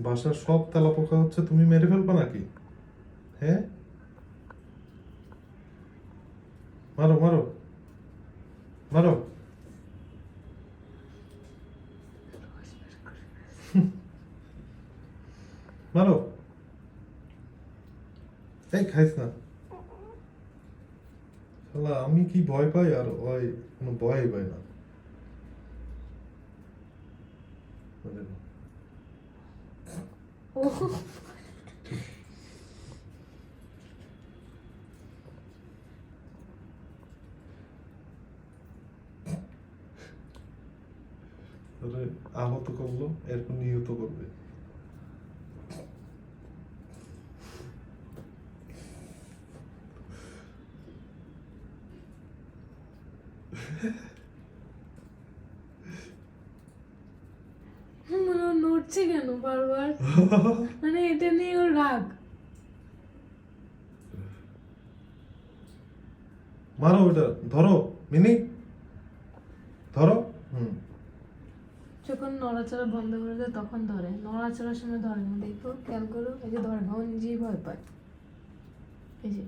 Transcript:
বাসার সব তেলাপোকা হচ্ছে তুমি মেরে ফেলবা নাকি? হ্যাঁ, মারো মারো মারো। মারো, এই খাইস না। শালা আমি কি ভয় পাই, আর ওই কোনো ভয়ই পাই না। মানে ও ওরে আহত করলো, এরপর নিহত করবে। মনে হয় নড়ছে কেন বারবার, মানে এটা নিয়ে ওর রাগ। মারো ওটা, ধরো মিনি, ধরো। হুম, যখন নড়াচড়া বন্ধ করে দেয় তখন ধরে, নড়াচড়ার সময় ধরে না, দেখো খেয়াল করো, এই যে ধরে না, ও নিজেই ভয় পায়। এই যে